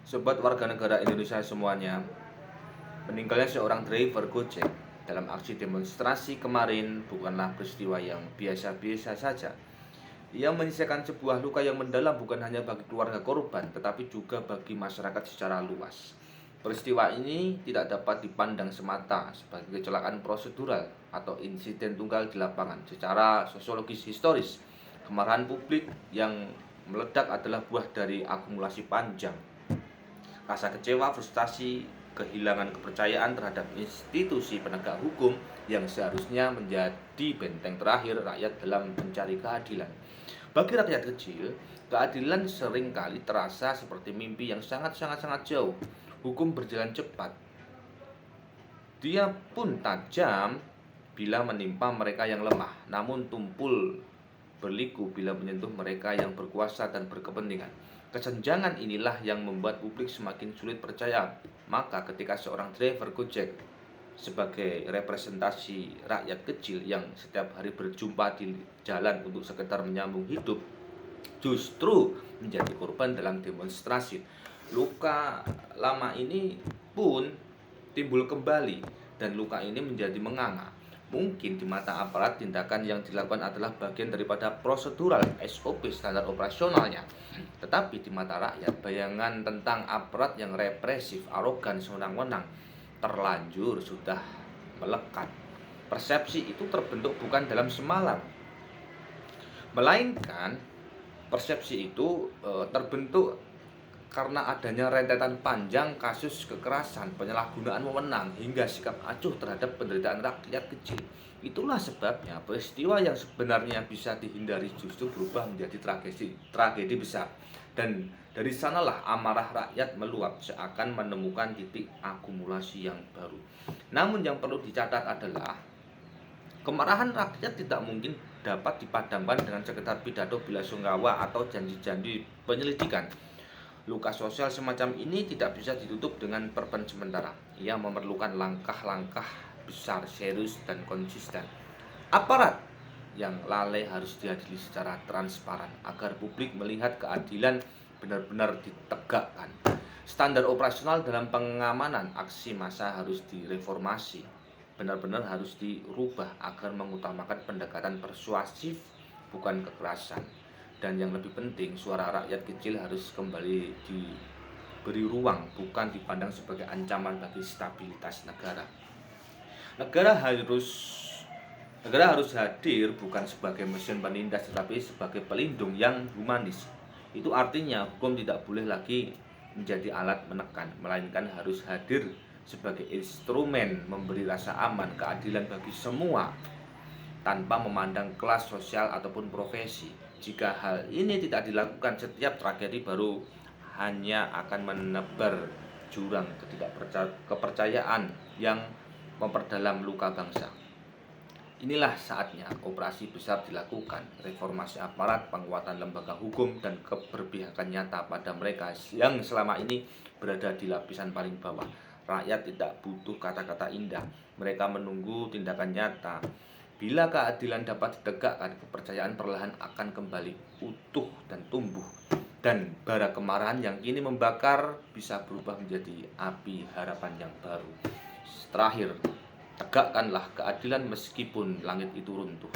Sobat warga negara Indonesia semuanya, meninggalnya seorang driver Gojek dalam aksi demonstrasi kemarin bukanlah peristiwa yang biasa-biasa saja. Ia menyisakan sebuah luka yang mendalam bukan hanya bagi keluarga korban, tetapi juga bagi masyarakat secara luas. Peristiwa ini tidak dapat dipandang semata sebagai kecelakaan prosedural atau insiden tunggal di lapangan. Secara sosiologis historis, kemarahan publik yang meledak adalah buah dari akumulasi panjang rasa kecewa, frustasi, kehilangan kepercayaan terhadap institusi penegak hukum yang seharusnya menjadi benteng terakhir rakyat dalam mencari keadilan. Bagi rakyat kecil, keadilan seringkali terasa seperti mimpi yang sangat jauh. Hukum berjalan cepat. Dia pun tajam bila menimpa mereka yang lemah, namun tumpul berliku bila menyentuh mereka yang berkuasa dan berkepentingan. Kesenjangan inilah yang membuat publik semakin sulit percaya. Maka ketika seorang driver Gojek sebagai representasi rakyat kecil yang setiap hari berjumpa di jalan untuk sekedar menyambung hidup, justru menjadi korban dalam demonstrasi, luka lama ini pun timbul kembali dan luka ini menjadi menganga. Mungkin di mata aparat tindakan yang dilakukan adalah bagian daripada prosedural SOP standar operasionalnya. Tetapi di mata rakyat, bayangan tentang aparat yang represif, arogan, sewenang-wenang terlanjur sudah melekat. Persepsi itu terbentuk bukan dalam semalam, melainkan persepsi itu terbentuk karena adanya rentetan panjang kasus kekerasan, penyalahgunaan wewenang, hingga sikap acuh terhadap penderitaan rakyat kecil. Itulah sebabnya peristiwa yang sebenarnya bisa dihindari justru berubah menjadi tragedi besar. Dan dari sanalah amarah rakyat meluap seakan menemukan titik akumulasi yang baru. Namun yang perlu dicatat adalah kemarahan rakyat tidak mungkin dapat dipadamkan dengan sekedar pidato belasungkawa atau janji-janji penyelidikan. Luka sosial semacam ini tidak bisa ditutup dengan perban sementara. Ia memerlukan langkah-langkah besar, serius, dan konsisten. Aparat yang lalai harus diadili secara transparan agar publik melihat keadilan benar-benar ditegakkan. Standar operasional dalam pengamanan aksi massa harus direformasi, benar-benar harus dirubah agar mengutamakan pendekatan persuasif bukan kekerasan. Dan yang lebih penting, suara rakyat kecil harus kembali diberi ruang, bukan dipandang sebagai ancaman bagi stabilitas negara. Negara harus hadir bukan sebagai mesin penindas, tetapi sebagai pelindung yang humanis. Itu artinya hukum tidak boleh lagi menjadi alat menekan, melainkan harus hadir sebagai instrumen memberi rasa aman, keadilan bagi semua, tanpa memandang kelas sosial ataupun profesi. Jika hal ini tidak dilakukan, setiap tragedi baru hanya akan menebar jurang kepercayaan yang memperdalam luka bangsa. Inilah saatnya operasi besar dilakukan, reformasi aparat, penguatan lembaga hukum, dan keberpihakan nyata pada mereka yang selama ini berada di lapisan paling bawah. Rakyat tidak butuh kata-kata indah, mereka menunggu tindakan nyata. Bila keadilan dapat ditegakkan, kepercayaan perlahan akan kembali utuh dan tumbuh. Dan bara kemarahan yang kini membakar bisa berubah menjadi api harapan yang baru. Terakhir, tegakkanlah keadilan meskipun langit itu runtuh.